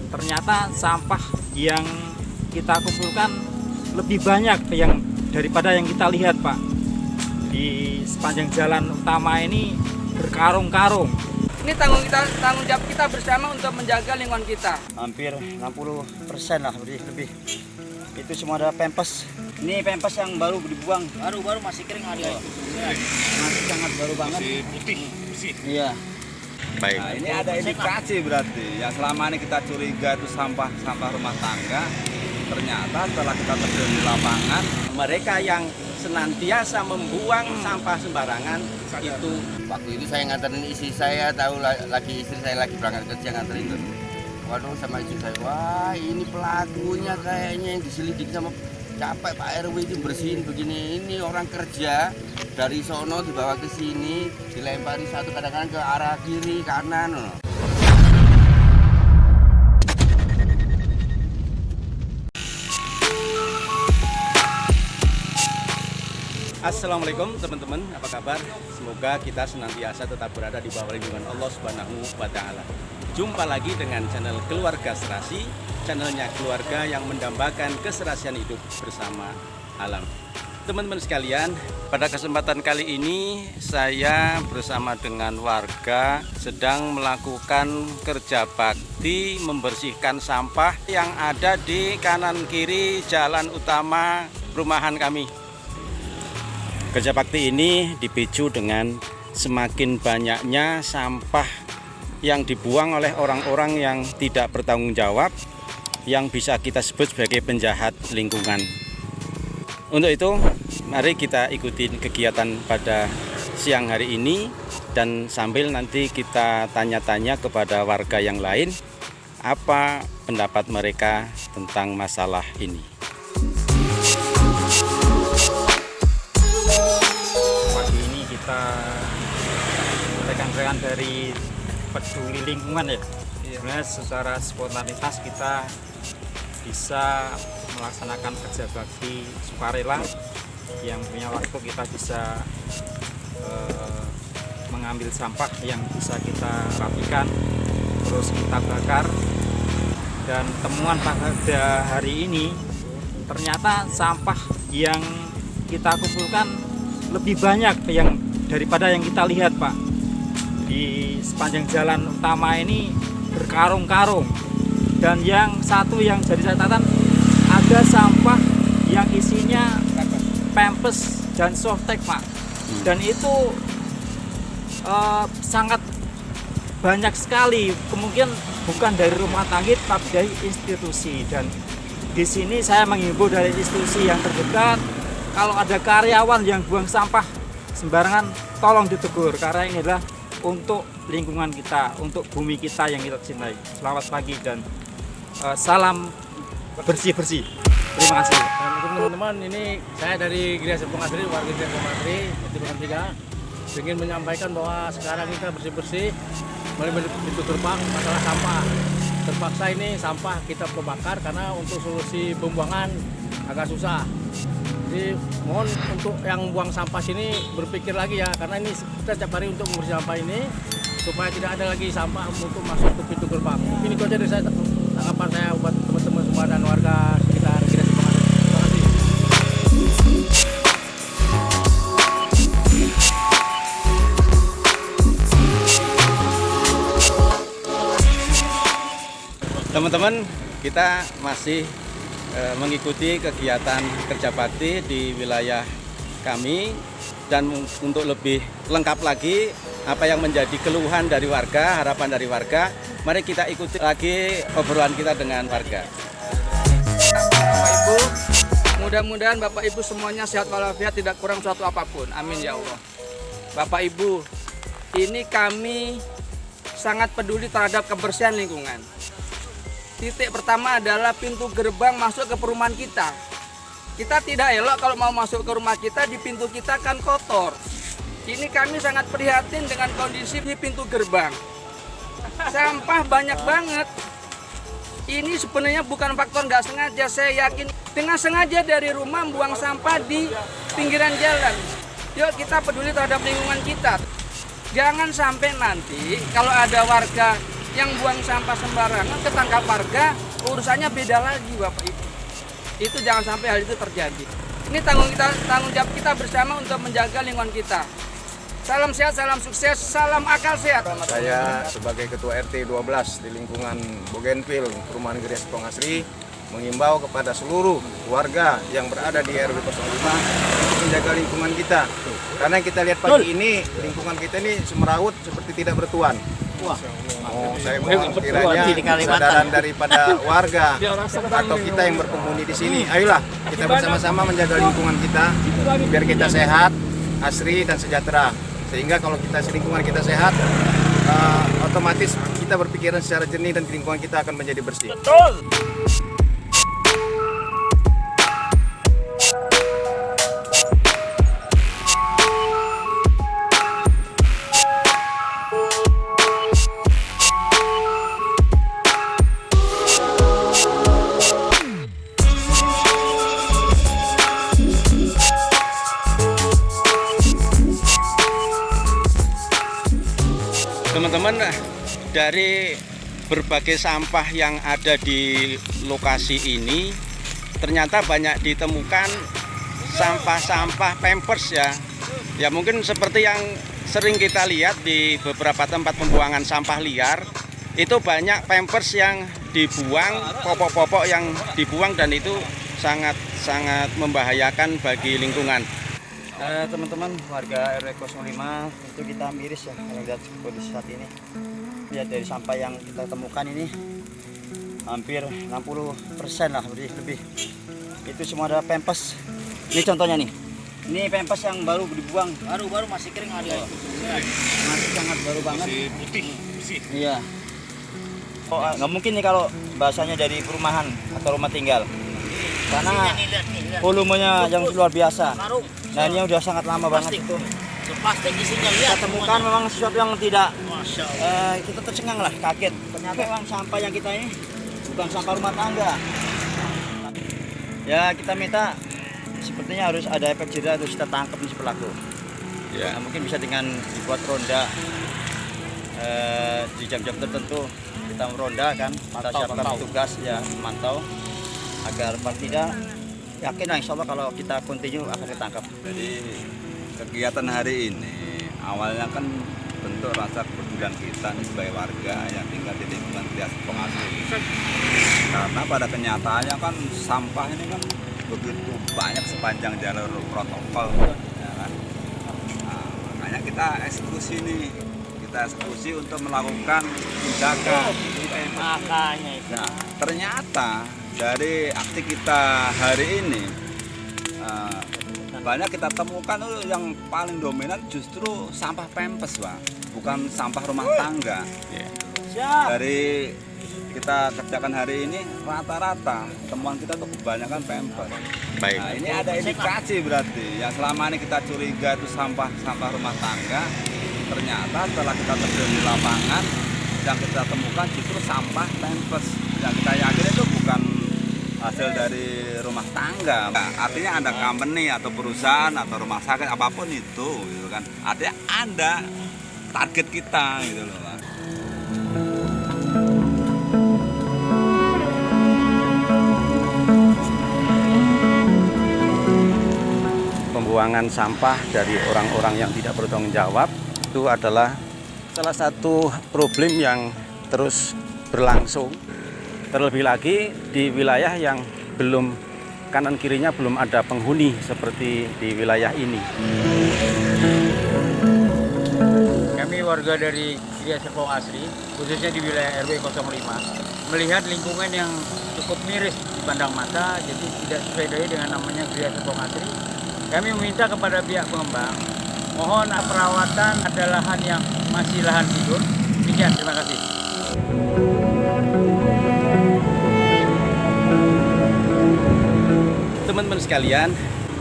ternyata sampah yang kita kumpulkan lebih banyak daripada yang kita lihat, Pak. Di sepanjang jalan utama ini berkarung-karung. Ini tanggung jawab kita bersama untuk menjaga lingkungan kita. Hampir 60% lah lebih. Itu semua ada pempes. Ini pempes yang baru dibuang. Baru masih kering ada. Masih sangat baru banget. Masih putih, bersih. Iya. Baik. Nah, ini ada indikasi berarti yang selama ini kita curiga itu sampah rumah tangga. Ternyata setelah kita terjun di lapangan, mereka yang senantiasa membuang sampah sembarangan itu. Waktu itu saya nganterin istri saya, tahu lagi istri saya lagi berangkat kerja nganterin tuh. Waduh, sama istri saya, wah ini pelakunya kayaknya yang diselidiki sama capek Pak RW itu bersihin begini. Ini orang kerja dari sono dibawa ke sini, dilempari satu kadang-kadang ke arah kiri kanan. Assalamualaikum teman-teman, apa kabar? Semoga kita senantiasa tetap berada di bawah lindungan Allah Subhanahu wa Ta'ala. Jumpa lagi dengan channel Keluarga Serasi, channelnya keluarga yang mendambakan keserasian hidup bersama alam. Teman-teman sekalian, pada kesempatan kali ini saya bersama dengan warga sedang melakukan kerja bakti membersihkan sampah yang ada di kanan kiri jalan utama perumahan kami. Kerja bakti ini dipicu dengan semakin banyaknya sampah yang dibuang oleh orang-orang yang tidak bertanggung jawab, yang bisa kita sebut sebagai penjahat lingkungan. Untuk itu, mari kita ikuti kegiatan pada siang hari ini dan sambil nanti kita tanya-tanya kepada warga yang lain apa pendapat mereka tentang masalah ini. Rekan-rekan dari peduli lingkungan ya, sebenarnya secara spontanitas kita bisa melaksanakan kerja bakti sukarela yang punya waktu kita bisa mengambil sampah yang bisa kita rapikan terus kita bakar, dan temuan pada hari ini ternyata sampah yang kita kumpulkan lebih banyak daripada yang kita lihat, Pak. Di sepanjang jalan utama ini berkarung-karung, dan yang satu yang jadi catatan ada sampah yang isinya pempes dan softtek, Pak. Dan itu sangat banyak sekali, kemungkinan bukan dari rumah tangga tapi dari institusi. Dan di sini saya menghimbau dari institusi yang terdekat, kalau ada karyawan yang buang sampah sembarangan tolong ditegur, karena ini adalah untuk lingkungan kita, untuk bumi kita yang kita cintai. Selamat pagi dan salam bersih-bersih. Terima kasih. Dan untuk teman-teman, ini saya dari Gereja Serpong Asri, warga Gereja Serpong Asri, Tikungan 3, ingin menyampaikan bahwa sekarang kita bersih-bersih melalui pintu gerbang masalah sampah. Terpaksa ini sampah kita bakar karena untuk solusi pembuangan agak susah. Jadi mohon untuk yang buang sampah sini berpikir lagi ya, karena ini kita setiap hari untuk membersih sampah ini supaya tidak ada lagi sampah untuk masuk ke pintu gerbang. Ini itu aja dari saya, tanggapan saya buat teman-teman semua dan warga sekitar Gereja Serpong Asri. Terima kasih. Teman-teman, kita masih mengikuti kegiatan kerja bakti di wilayah kami, dan untuk lebih lengkap lagi apa yang menjadi keluhan dari warga, harapan dari warga, mari kita ikuti lagi obrolan kita dengan warga. Bapak Ibu, mudah-mudahan Bapak Ibu semuanya sehat walafiat, tidak kurang suatu apapun. Amin ya Allah. Bapak Ibu, ini kami sangat peduli terhadap kebersihan lingkungan. Titik pertama adalah pintu gerbang masuk ke perumahan kita. Kita tidak elok kalau mau masuk ke rumah kita, di pintu kita kan kotor. Ini kami sangat prihatin dengan kondisi di pintu gerbang. Sampah banyak banget. Ini sebenarnya bukan faktor nggak sengaja, saya yakin dengan sengaja dari rumah buang sampah di pinggiran jalan. Yuk kita peduli terhadap lingkungan kita. Jangan sampai nanti kalau ada warga yang buang sampah sembarangan ketangkap warga, urusannya beda lagi Bapak Ibu. Itu jangan sampai hal itu terjadi. Ini tanggung jawab kita bersama untuk menjaga lingkungan kita. Salam sehat, salam sukses, salam akal sehat. Saya sebagai Ketua RT 12 di lingkungan Bougainville, Perumahan Geria Serpong Asri, mengimbau kepada seluruh warga yang berada di RW 05 untuk menjaga lingkungan kita. Karena kita lihat pagi ini, lingkungan kita ini semerawut seperti tidak bertuan. Saya mohon kiranya kesadaran daripada warga atau kita yang berpenghuni di sini. Ayolah kita bersama-sama menjaga lingkungan kita biar kita sehat, asri dan sejahtera. Sehingga kalau kita lingkungan kita sehat, otomatis kita berpikiran secara jernih dan lingkungan kita akan menjadi bersih. Betul. Teman-teman, dari berbagai sampah yang ada di lokasi ini ternyata banyak ditemukan sampah-sampah pampers ya. Ya mungkin seperti yang sering kita lihat di beberapa tempat pembuangan sampah liar, itu banyak pampers yang dibuang, popok-popok yang dibuang, dan itu sangat membahayakan bagi lingkungan. Teman-teman warga RW 05, itu kita miris ya kalau lihat kondisi saat ini. Lihat dari sampah yang kita temukan ini hampir 60% lah, lebih. Itu semua adalah pampers. Ini contohnya nih. Ini pampers yang baru dibuang, baru masih kering ada. Masih sangat baru banget. Masih putih, bersih. Iya. Oh, nggak mungkin nih kalau bahasanya dari perumahan atau rumah tinggal. Karena volumenya yang luar biasa. Nah ini udah sangat lama banget itu. Plastik isinya lihat. Kita temukan memang sesuatu yang tidak, kita tercengang lah, kaget. Ternyata memang sampah yang kita ini bukan sampah rumah tangga. Ya kita minta sepertinya harus ada efek jerah, harus kita tangkap nih pelaku. Ya. Nah, mungkin bisa dengan dibuat ronda di jam-jam tertentu, kita meronda kan, kita siapkan petugas ya mantau agar paling tidak yakin lah insya Allah kalau kita continue akan ditangkap. Jadi kegiatan hari ini awalnya kan bentuk rasa kepedulian kita sebagai warga yang tinggal di lingkungan Geria Serpong Asri. Karena pada kenyataannya kan sampah ini kan begitu banyak sepanjang jalur protokol, ya kan? Nah, makanya kita eksekusi nih, untuk melakukan tindakan. Makanya itu. Nah, ternyata dari aksi kita hari ini banyak kita temukan yang paling dominan justru sampah pampers, Pak, bukan sampah rumah tangga. Dari kita kerjakan hari ini rata-rata temuan kita tuh kebanyakan pampers. Baik. Nah, ini ada indikasi berarti yang selama ini kita curiga itu sampah rumah tangga, ternyata setelah kita terjun di lapangan yang kita temukan justru sampah pampers. Yang kita yakin itu bukan hasil dari rumah tangga. Nah, artinya ada company atau perusahaan atau rumah sakit apapun itu, gitu kan. Artinya ada target kita, gitu loh, Pak. Pembuangan sampah dari orang-orang yang tidak bertanggung jawab itu adalah salah satu problem yang terus berlangsung. Terlebih lagi di wilayah yang belum kanan kirinya belum ada penghuni seperti di wilayah ini. Kami warga dari Geria Serpong Asri, khususnya di wilayah RW 05, melihat lingkungan yang cukup miris dipandang mata, jadi tidak sesuai dengan namanya Geria Serpong Asri. Kami meminta kepada pihak pengembang, mohon perawatan ada lahan yang masih lahan tidur. Demikian, terima kasih. Teman-teman sekalian,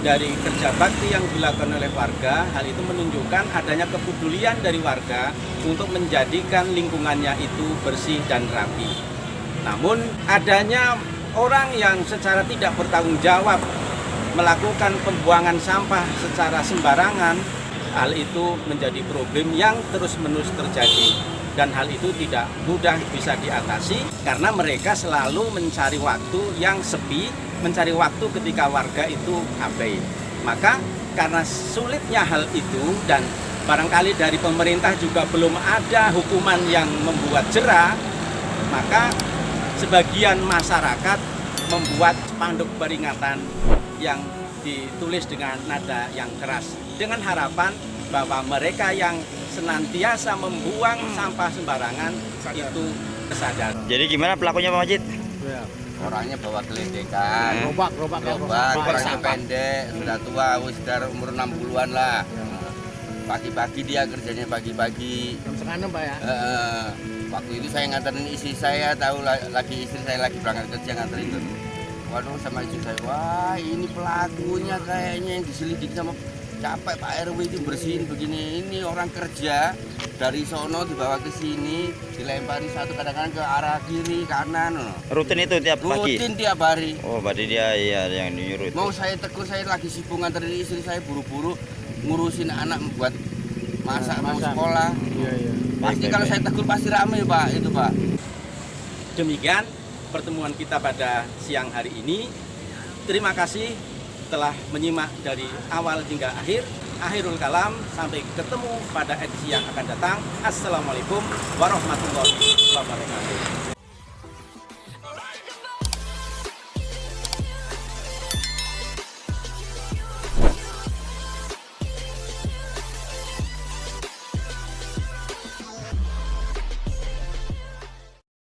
dari kerja bakti yang dilakukan oleh warga, hal itu menunjukkan adanya kepedulian dari warga untuk menjadikan lingkungannya itu bersih dan rapi. Namun adanya orang yang secara tidak bertanggung jawab melakukan pembuangan sampah secara sembarangan, hal itu menjadi problem yang terus-menerus terjadi. dan hal itu tidak mudah bisa diatasi karena mereka selalu mencari waktu yang sepi, mencari waktu ketika warga itu abai. Maka karena sulitnya hal itu dan barangkali dari pemerintah juga belum ada hukuman yang membuat jera, maka sebagian masyarakat membuat spanduk peringatan yang ditulis dengan nada yang keras dengan harapan bahwa mereka yang senantiasa membuang sampah sembarangan itu kesadaran. Jadi gimana pelakunya Pak Majid? Orangnya bawa geledekan, gerobak, orangnya pendek, sudah tua, sudah umur 60-an lah. Pagi-pagi dia kerjanya pagi-pagi. Jam setengah 6 Pak ya? Waktu itu saya nganterin istri saya, tahu lagi istri saya lagi berangkat kerja nganterin tuh. Waduh, sama istri saya, wah ini pelakunya kayaknya yang diselidiki sama capek Pak RW itu bersihin begini. Ini orang kerja dari sono dibawa ke sini, dilempari satu kadang-kadang ke arah kiri kanan. Rutin itu tiap pagi? Rutin tiap hari. Oh, berarti dia iya yang nyuruh. Mau saya tegur, saya lagi sibuk nganterin istri saya buru-buru ngurusin anak buat masak mau sekolah. Iya. Pasti kalau saya tegur pasti ramai Pak itu Pak. Demikian pertemuan kita pada siang hari ini. Terima kasih telah menyimak dari awal hingga akhir. Akhirul kalam, sampai ketemu pada edisi yang akan datang. Assalamualaikum warahmatullahi wabarakatuh.